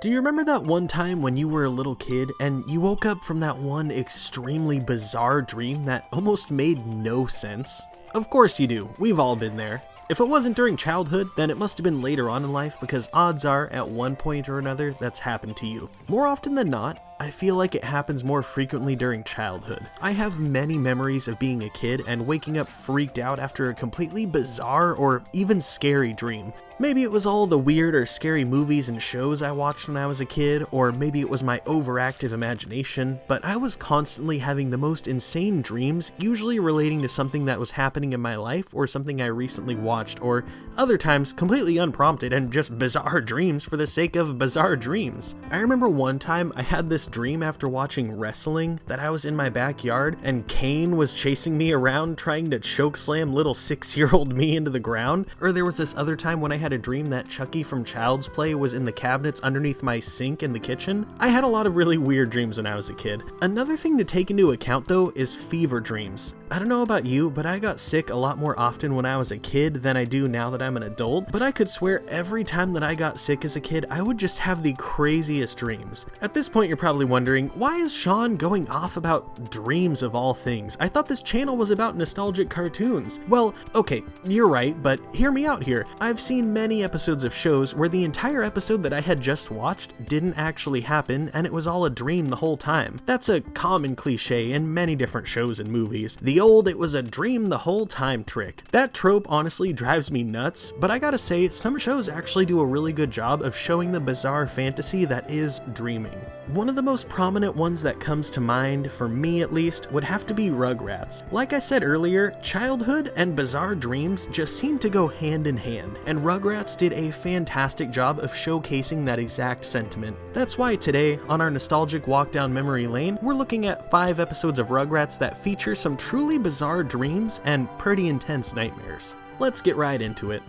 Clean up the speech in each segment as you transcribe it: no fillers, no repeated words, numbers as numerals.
Do you remember that one time when you were a little kid and you woke up from that one extremely bizarre dream that almost made no sense? Of course you do, we've all been there. If it wasn't during childhood, then it must have been later on in life because odds are, at one point or another, that's happened to you. More often than not, I feel like it happens more frequently during childhood. I have many memories of being a kid and waking up freaked out after a completely bizarre or even scary dream. Maybe it was all the weird or scary movies and shows I watched when I was a kid, or maybe it was my overactive imagination, but I was constantly having the most insane dreams, usually relating to something that was happening in my life or something I recently watched, or other times completely unprompted and just bizarre dreams for the sake of bizarre dreams. I remember one time I had this dream after watching wrestling that I was in my backyard and Kane was chasing me around trying to chokeslam little 6-year-old me into the ground, or there was this other time when I had a dream that Chucky from Child's Play was in the cabinets underneath my sink in the kitchen. I had a lot of really weird dreams when I was a kid. Another thing to take into account though is fever dreams. I don't know about you, but I got sick a lot more often when I was a kid than I do now that I'm an adult, but I could swear every time that I got sick as a kid, I would just have the craziest dreams. At this point, you're probably wondering, why is Sean going off about dreams of all things? I thought this channel was about nostalgic cartoons. Well, okay, you're right, but hear me out here. I've seen many episodes of shows where the entire episode that I had just watched didn't actually happen and it was all a dream the whole time. That's a common cliche in many different shows and movies. The old "it was a dream the whole time" trick. That trope honestly drives me nuts, but I gotta say, some shows actually do a really good job of showing the bizarre fantasy that is dreaming. One of the most prominent ones that comes to mind, for me at least, would have to be Rugrats. Like I said earlier, childhood and bizarre dreams just seem to go hand in hand, and Rugrats did a fantastic job of showcasing that exact sentiment. That's why today, on our nostalgic walk down memory lane, we're looking at 5 episodes of Rugrats that feature some truly bizarre dreams and pretty intense nightmares. Let's get right into it.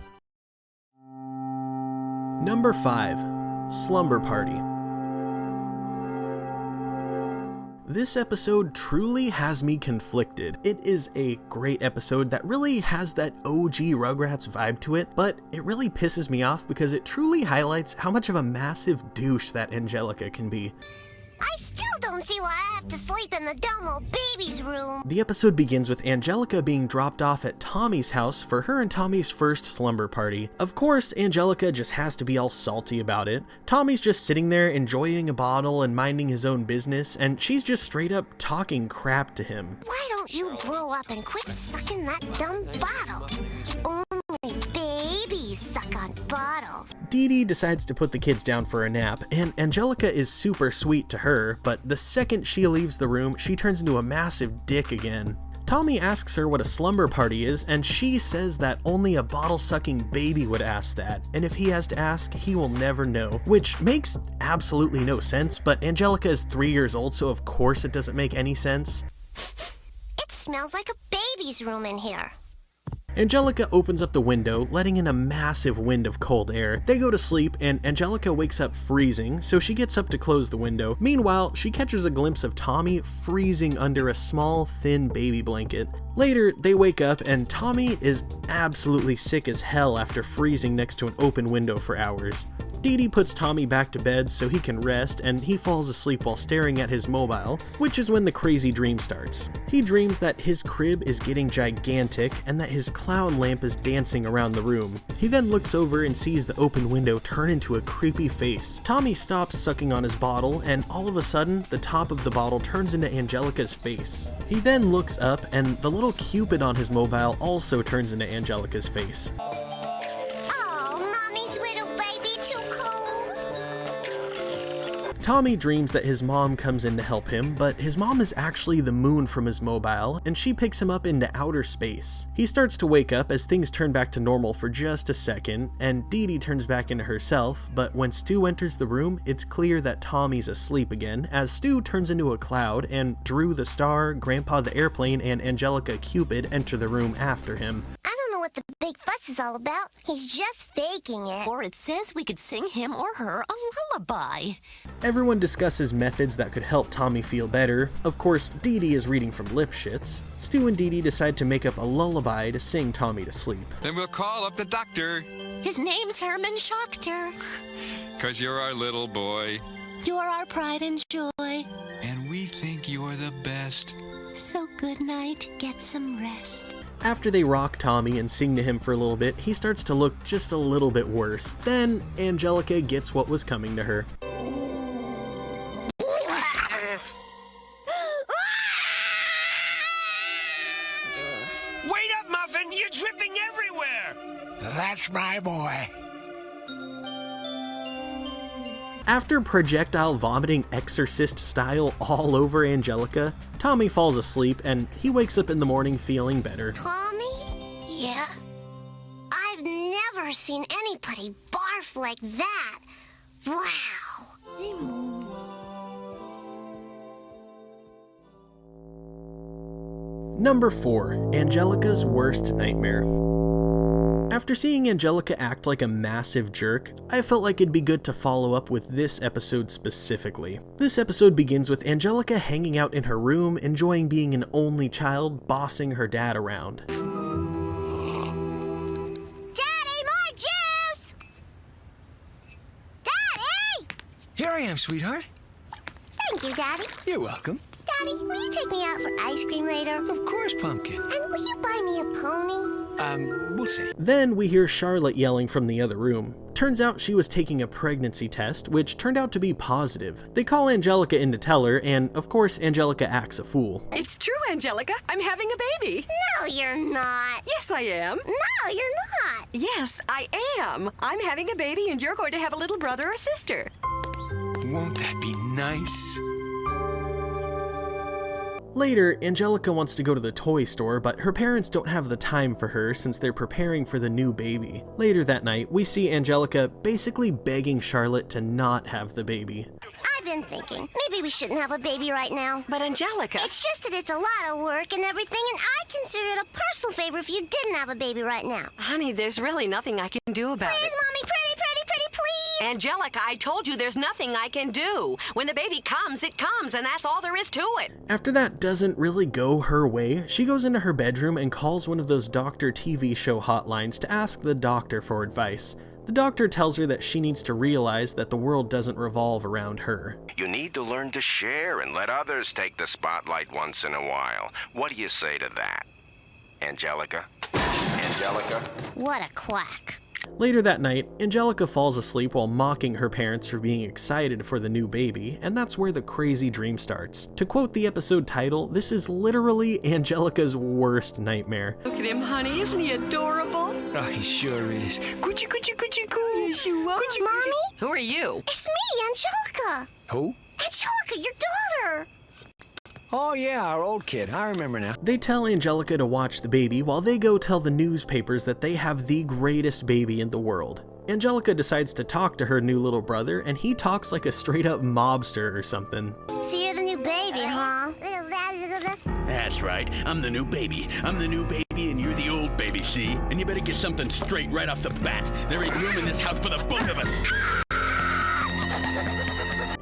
Number 5. Slumber Party. This episode truly has me conflicted. It is a great episode that really has that OG Rugrats vibe to it, but it really pisses me off because it truly highlights how much of a massive douche that Angelica can be. I still don't see why I have to sleep in the dumb old baby's room. The episode begins with Angelica being dropped off at Tommy's house for her and Tommy's first slumber party. Of course, Angelica just has to be all salty about it. Tommy's just sitting there enjoying a bottle and minding his own business, and she's just straight up talking crap to him. Why don't you grow up and quit sucking that dumb bottle? Only babies suck on bottles. Dee Dee decides to put the kids down for a nap, and Angelica is super sweet to her, but the second she leaves the room, she turns into a massive dick again. Tommy asks her what a slumber party is, and she says that only a bottle-sucking baby would ask that, and if he has to ask, he will never know, which makes absolutely no sense, but Angelica is 3 years old, so of course it doesn't make any sense. It smells like a baby's room in here. Angelica opens up the window, letting in a massive wind of cold air. They go to sleep, and Angelica wakes up freezing, so she gets up to close the window. Meanwhile, she catches a glimpse of Tommy freezing under a small, thin baby blanket. Later, they wake up, and Tommy is absolutely sick as hell after freezing next to an open window for hours. Dee Dee puts Tommy back to bed so he can rest, and he falls asleep while staring at his mobile, which is when the crazy dream starts. He dreams that his crib is getting gigantic and that his clown lamp is dancing around the room. He then looks over and sees the open window turn into a creepy face. Tommy stops sucking on his bottle, and all of a sudden, the top of the bottle turns into Angelica's face. He then looks up, and the little Cupid on his mobile also turns into Angelica's face. Tommy dreams that his mom comes in to help him, but his mom is actually the moon from his mobile, and she picks him up into outer space. He starts to wake up as things turn back to normal for just a second, and Dee Dee turns back into herself, but when Stu enters the room, it's clear that Tommy's asleep again, as Stu turns into a cloud, and Drew the star, Grandpa the airplane, and Angelica Cupid enter the room after him. I don't know what the big fuss is all about. He's just faking it. Or it says we could sing him or her a lullaby. Everyone discusses methods that could help Tommy feel better. Of course, Dee Dee is reading from lip shits. Stu and Dee Dee decide to make up a lullaby to sing Tommy to sleep. Then we'll call up the doctor. His name's Herman Schachter. 'cause you're our little boy. You're our pride and joy. And we think you're the best. So good night, get some rest. After they rock Tommy and sing to him for a little bit, he starts to look just a little bit worse. Then Angelica gets what was coming to her. Wait up, Muffin! You're dripping everywhere! That's my boy. After projectile vomiting exorcist style all over Angelica, Tommy falls asleep and he wakes up in the morning feeling better. Tommy? Yeah? I've never seen anybody barf like that. Wow. Number 4. Angelica's worst nightmare. After seeing Angelica act like a massive jerk, I felt like it'd be good to follow up with this episode specifically. This episode begins with Angelica hanging out in her room, enjoying being an only child, bossing her dad around. Daddy, more juice! Daddy! Here I am, sweetheart. Thank you, Daddy. You're welcome. Daddy, will you take me out for ice cream later? Of course, Pumpkin. And will you buy me a pony? We'll see. Then we hear Charlotte yelling from the other room. Turns out she was taking a pregnancy test, which turned out to be positive. They call Angelica in to tell her, and of course Angelica acts a fool. It's true, Angelica. I'm having a baby. No, you're not. Yes, I am. No, you're not. Yes, I am. I'm having a baby, and you're going to have a little brother or sister. Won't that be nice? Later, Angelica wants to go to the toy store, but her parents don't have the time for her since they're preparing for the new baby. Later that night, we see Angelica basically begging Charlotte to not have the baby. I've been thinking, maybe we shouldn't have a baby right now. But Angelica... It's just that it's a lot of work and everything, and I consider it a personal favor if you didn't have a baby right now. Honey, there's really nothing I can do about Please, it. Mommy, pretty, please! Angelica, I told you there's nothing I can do. When the baby comes, it comes, and that's all there is to it. After that doesn't really go her way, she goes into her bedroom and calls one of those doctor TV show hotlines to ask the doctor for advice. The doctor tells her that she needs to realize that the world doesn't revolve around her. You need to learn to share and let others take the spotlight once in a while. What do you say to that, Angelica? Angelica? What a quack. Later that night, Angelica falls asleep while mocking her parents for being excited for the new baby, and that's where the crazy dream starts. To quote the episode title, this is literally Angelica's worst nightmare. Look at him, honey. Isn't he adorable? Oh, he sure is. Coochie, coochie, coochie, coo. Yes, you are. Mommy? Who are you? It's me, Angelica. Who? Angelica, your daughter. Oh, yeah, our old kid. I remember now. They tell Angelica to watch the baby while they go tell the newspapers that they have the greatest baby in the world. Angelica decides to talk to her new little brother, and he talks like a straight-up mobster or something. So you're the new baby, huh? That's right. I'm the new baby. I'm the new baby and you're the old baby, see? And you better get something straight right off the bat. There ain't room in this house for the both of us.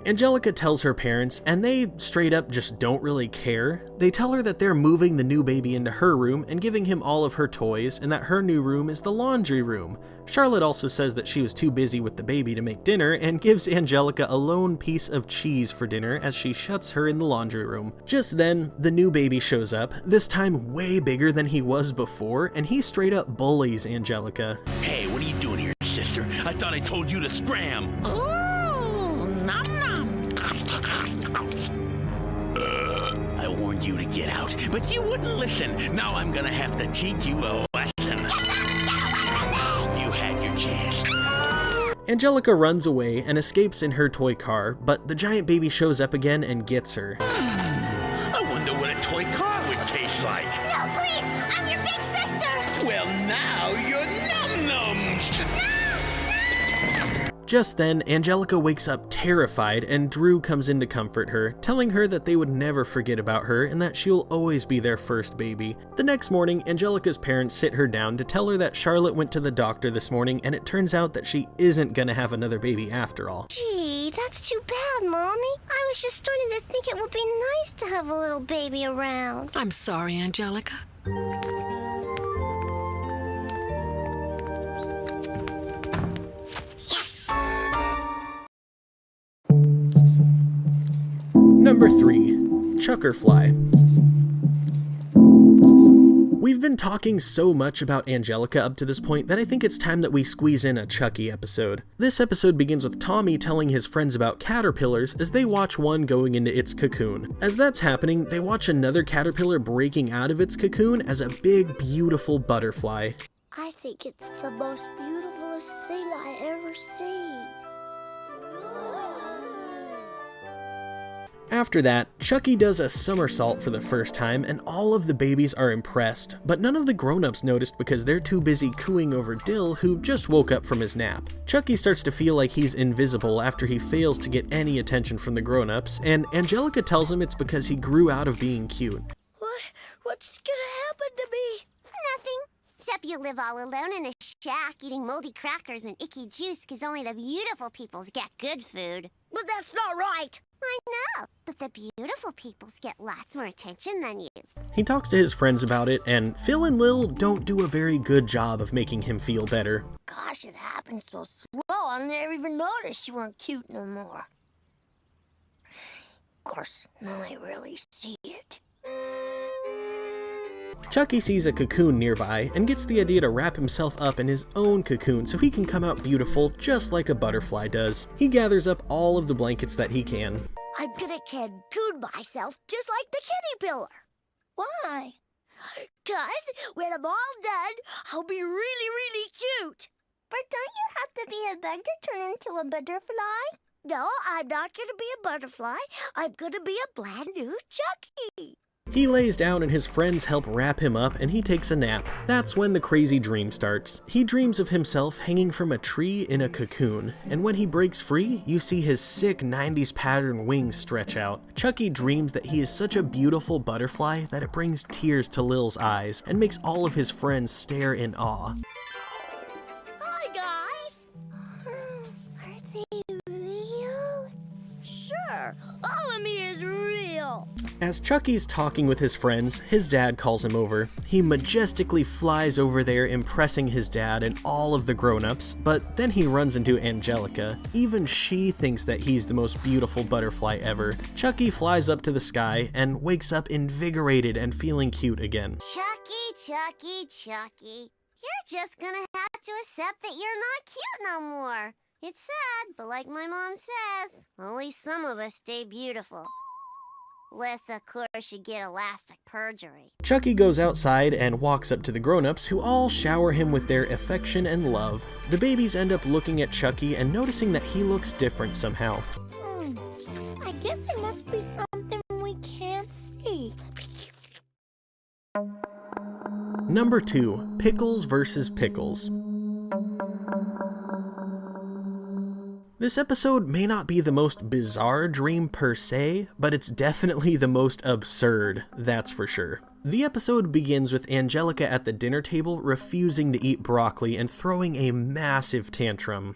Angelica tells her parents, and they straight up just don't really care. They tell her that they're moving the new baby into her room and giving him all of her toys, and that her new room is the laundry room. Charlotte also says that she was too busy with the baby to make dinner and gives Angelica a lone piece of cheese for dinner as she shuts her in the laundry room. Just then, the new baby shows up, this time way bigger than he was before, and he straight up bullies Angelica. Hey, what are you doing here, sister? I thought I told you to scram. I warned you to get out, but you wouldn't listen. Now I'm gonna have to teach you a lesson. You had your chance. Angelica runs away and escapes in her toy car, but the giant baby shows up again and gets her. I wonder what a toy car would taste like. No, please! I'm your big sister! Well, now you're num-nums. Just then, Angelica wakes up terrified and Drew comes in to comfort her, telling her that they would never forget about her and that she'll always be their first baby. The next morning, Angelica's parents sit her down to tell her that Charlotte went to the doctor this morning and it turns out that she isn't gonna have another baby after all. Gee, that's too bad, Mommy. I was just starting to think it would be nice to have a little baby around. I'm sorry, Angelica. Number 3. Chuckerfly. We've been talking so much about Angelica up to this point that I think it's time that we squeeze in a Chucky episode. This episode begins with Tommy telling his friends about caterpillars as they watch one going into its cocoon. As that's happening, they watch another caterpillar breaking out of its cocoon as a big, beautiful butterfly. I think it's the most beautifulest thing I ever seen. After that, Chucky does a somersault for the first time and all of the babies are impressed, but none of the grown-ups noticed because they're too busy cooing over Dill, who just woke up from his nap. Chucky starts to feel like he's invisible after he fails to get any attention from the grown-ups, and Angelica tells him it's because he grew out of being cute. What's gonna happen to me? Nothing. Except you live all alone in a shack eating moldy crackers and icky juice because only the beautiful peoples get good food. But that's not right. I know, but the beautiful peoples get lots more attention than you. He talks to his friends about it, and Phil and Lil don't do a very good job of making him feel better. Gosh, it happened so slow, I never even noticed you weren't cute no more. Of course, now I really see it. Chucky sees a cocoon nearby and gets the idea to wrap himself up in his own cocoon so he can come out beautiful just like a butterfly does. He gathers up all of the blankets that he can. I'm gonna cocoon myself just like the caterpillar. Why? 'Cause when I'm all done, I'll be really cute. But don't you have to be a bird to turn into a butterfly? No, I'm not gonna be a butterfly. I'm gonna be a brand new Chucky. He lays down and his friends help wrap him up and he takes a nap. That's when the crazy dream starts. He dreams of himself hanging from a tree in a cocoon, and when he breaks free, you see his sick 90s pattern wings stretch out. Chucky dreams that he is such a beautiful butterfly that it brings tears to Lil's eyes and makes all of his friends stare in awe. Hi, guys. Are they real? Sure, all of me is real. As Chucky's talking with his friends, his dad calls him over. He majestically flies over there, impressing his dad and all of the grown-ups, but then he runs into Angelica. Even she thinks that he's the most beautiful butterfly ever. Chucky flies up to the sky and wakes up invigorated and feeling cute again. Chucky. You're just gonna have to accept that you're not cute no more. It's sad, but like my mom says, only some of us stay beautiful. Unless, of course, you get elastic perjury. Chucky goes outside and walks up to the grown-ups, who all shower him with their affection and love. The babies end up looking at Chucky and noticing that he looks different somehow. I guess it must be something we can't see. Number 2. Pickles vs. Pickles. This episode may not be the most bizarre dream per se, but it's definitely the most absurd, that's for sure. The episode begins with Angelica at the dinner table refusing to eat broccoli and throwing a massive tantrum.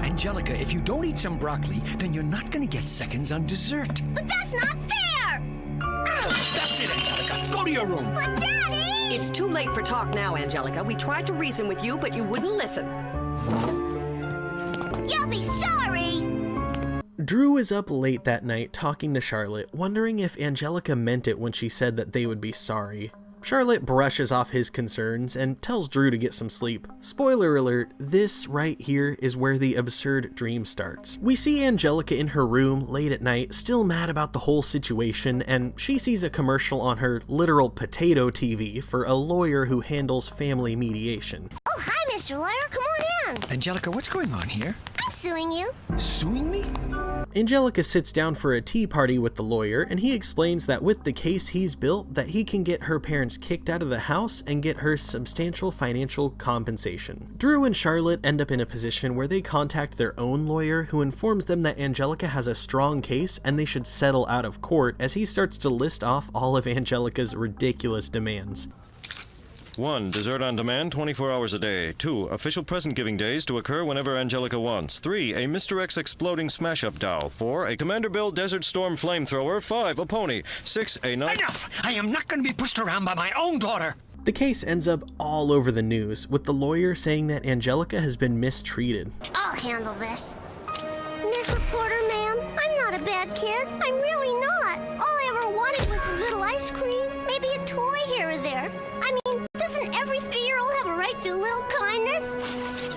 Angelica, if you don't eat some broccoli, then you're not gonna get seconds on dessert. But that's not fair! That's it, Angelica. Go to your room. But Daddy! It's too late for talk now, Angelica. We tried to reason with you, but you wouldn't listen. You'll be sorry! Drew is up late that night talking to Charlotte, wondering if Angelica meant it when she said that they would be sorry. Charlotte brushes off his concerns and tells Drew to get some sleep. Spoiler alert, this right here is where the absurd dream starts. We see Angelica in her room late at night, still mad about the whole situation, and she sees a commercial on her literal potato TV for a lawyer who handles family mediation. Oh, hi, Mr. Lawyer. Come on in. Angelica, what's going on here? I'm suing you. Suing me? Angelica sits down for a tea party with the lawyer, and he explains that with the case he's built, that he can get her parents kicked out of the house and get her substantial financial compensation. Drew and Charlotte end up in a position where they contact their own lawyer, who informs them that Angelica has a strong case and they should settle out of court, as he starts to list off all of Angelica's ridiculous demands. 1. Dessert on demand 24 hours a day. 2. Official present-giving days to occur whenever Angelica wants. 3. A Mr. X exploding smash-up doll. 4. A Commander Bill Desert Storm flamethrower. 5. A pony. 6. A night... Enough! I am not going to be pushed around by my own daughter! The case ends up all over the news, with the lawyer saying that Angelica has been mistreated. I'll handle this. Miss Reporter, ma'am, I'm not not a bad kid. I'm really not. All I ever wanted was a little ice cream, maybe a toy here or there. I mean, doesn't every 3-year-old have a right to a little kindness?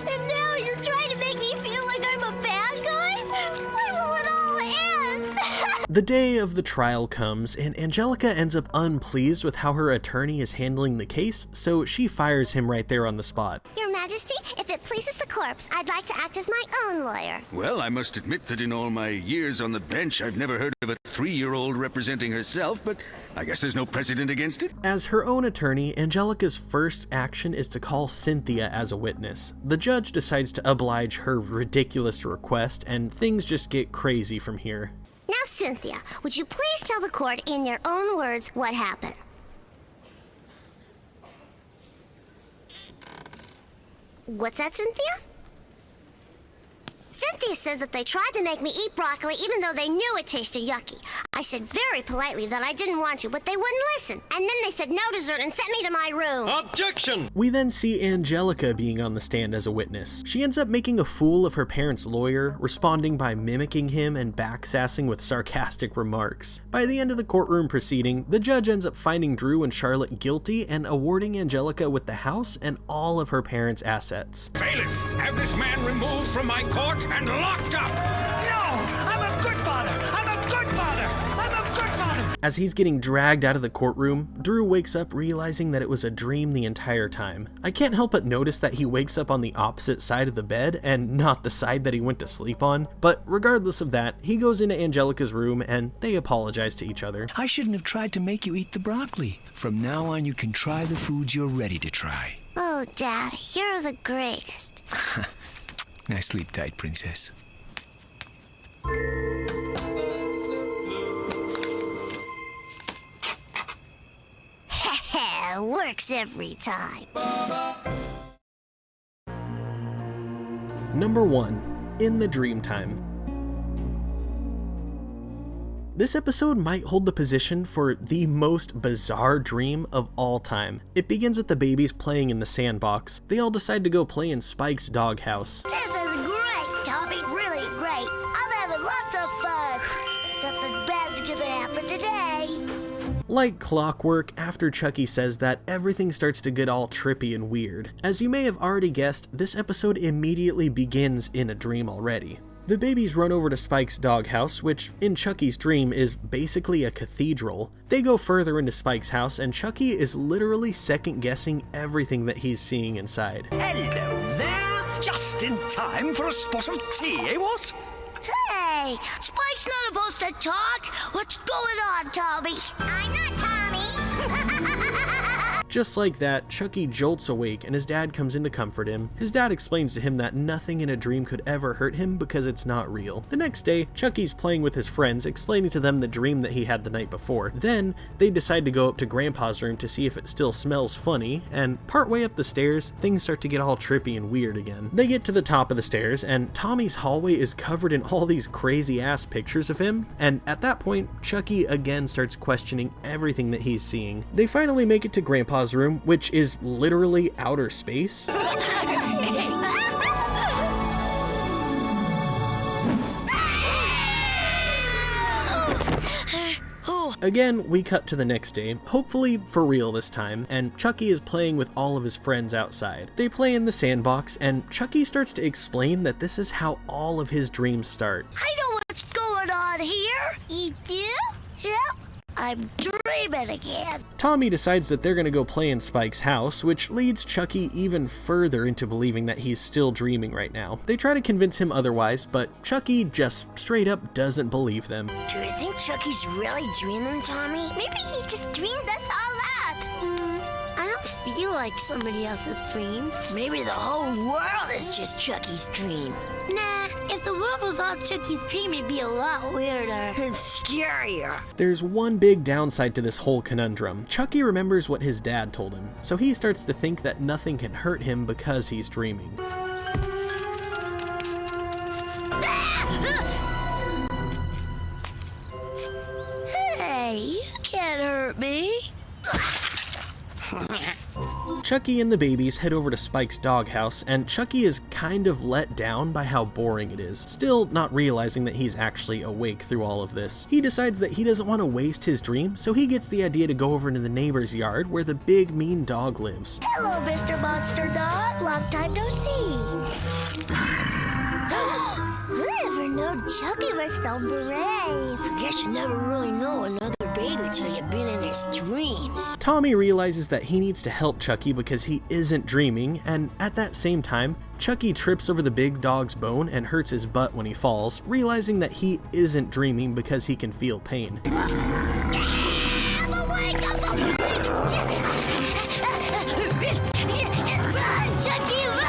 And now you're trying to make me feel like I'm a bad guy? When will it all end? The day of the trial comes, and Angelica ends up unpleased with how her attorney is handling the case, so she fires him right there on the spot. Your Majesty, if it pleases the corpse, I'd like to act as my own lawyer. Well, I must admit that in all my years on the bench, I've never heard of a 3-year-old representing herself, but I guess there's no precedent against it. As her own attorney, Angelica's first action is to call Cynthia as a witness. The judge decides to oblige her ridiculous request, and things just get crazy from here. Now, Cynthia, would you please tell the court in your own words what happened? What's that, Cynthia? Cynthia says that they tried to make me eat broccoli even though they knew it tasted yucky. I said very politely that I didn't want to, but they wouldn't listen. And then they said no dessert and sent me to my room. Objection! We then see Angelica being on the stand as a witness. She ends up making a fool of her parents' lawyer, responding by mimicking him and backsassing with sarcastic remarks. By the end of the courtroom proceeding, the judge ends up finding Drew and Charlotte guilty and awarding Angelica with the house and all of her parents' assets. Bailiff, have this man removed from my court and locked up! No! I'm a good father! I'm a good father! I'm a good father! As he's getting dragged out of the courtroom, Drew wakes up realizing that it was a dream the entire time. I can't help but notice that he wakes up on the opposite side of the bed and not the side that he went to sleep on, but regardless of that, he goes into Angelica's room and they apologize to each other. I shouldn't have tried to make you eat the broccoli. From now on, you can try the foods you're ready to try. Oh, Daddy, you're the greatest. Now sleep tight, princess. Works every time. Number 1. In the Dreamtime. This episode might hold the position for the most bizarre dream of all time. It begins with the babies playing in the sandbox. They all decide to go play in Spike's doghouse. This is great, Tommy, really great. I'm having lots of fun. Nothing bad's gonna happen today. Like clockwork, after Chucky says that, everything starts to get all trippy and weird. As you may have already guessed, this episode immediately begins in a dream already. The babies run over to Spike's doghouse, which in Chucky's dream is basically a cathedral. They go further into Spike's house, and Chucky is literally second-guessing everything that he's seeing inside. Hello there! Just in time for a spot of tea, eh, what? Hey, Spike's not supposed to talk. What's going on, Tommy? I'm not Tommy. Just like that, Chucky jolts awake and his dad comes in to comfort him. His dad explains to him that nothing in a dream could ever hurt him because it's not real. The next day, Chucky's playing with his friends, explaining to them the dream that he had the night before. Then, they decide to go up to Grandpa's room to see if it still smells funny, and partway up the stairs, things start to get all trippy and weird again. They get to the top of the stairs, and Tommy's hallway is covered in all these crazy-ass pictures of him, and at that point, Chucky again starts questioning everything that he's seeing. They finally make it to Grandpa's room, which is literally outer space. Again, we cut to the next day, hopefully for real this time, and Chucky is playing with all of his friends outside. They play in the sandbox, and Chucky starts to explain that this is how all of his dreams start. I know what's going on here. You do? Yep. I'm dreaming again. Tommy decides that they're gonna go play in Spike's house, which leads Chucky even further into believing that he's still dreaming right now. They try to convince him otherwise, but Chucky just straight up doesn't believe them. Do you think Chucky's really dreaming, Tommy? Maybe he just dreamed us all up. I don't feel like somebody else's dream. Maybe the whole world is just Chucky's dream. Nah, if the world was all Chucky's dream, it'd be a lot weirder and scarier. There's one big downside to this whole conundrum. Chucky remembers what his dad told him, so he starts to think that nothing can hurt him because he's dreaming. Hey, you can't hurt me. Chucky and the babies head over to Spike's doghouse, and Chucky is kind of let down by how boring it is, still not realizing that he's actually awake through all of this. He decides that he doesn't want to waste his dream, so he gets the idea to go over into the neighbor's yard where the big mean dog lives. Hello, Mr. Monster Dog. Long time no see. Never known Chucky was so brave. Guess you never really know another baby till you've been in his dreams. Tommy realizes that he needs to help Chucky because he isn't dreaming, and at that same time, Chucky trips over the big dog's bone and hurts his butt when he falls, realizing that he isn't dreaming because he can feel pain. I'm awake! I'm awake! Run, Chucky, run!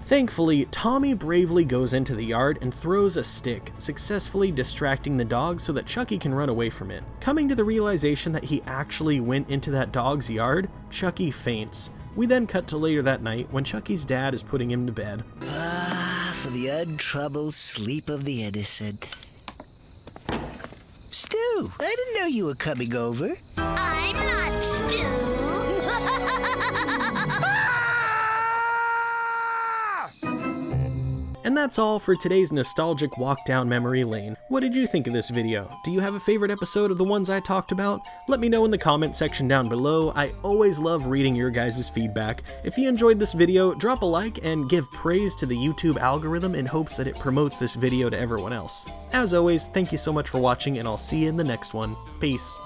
Thankfully, Tommy bravely goes into the yard and throws a stick, successfully distracting the dog so that Chucky can run away from it. Coming to the realization that he actually went into that dog's yard, Chucky faints. We then cut to later that night when Chucky's dad is putting him to bed. Ah, for the untroubled sleep of the innocent. Stu, I didn't know you were coming over. I'm not Stu. And that's all for today's nostalgic walk down memory lane. What did you think of this video? Do you have a favorite episode of the ones I talked about? Let me know in the comment section down below. I always love reading your guys' feedback. If you enjoyed this video, drop a like and give praise to the YouTube algorithm in hopes that it promotes this video to everyone else. As always, thank you so much for watching, and I'll see you in the next one. Peace.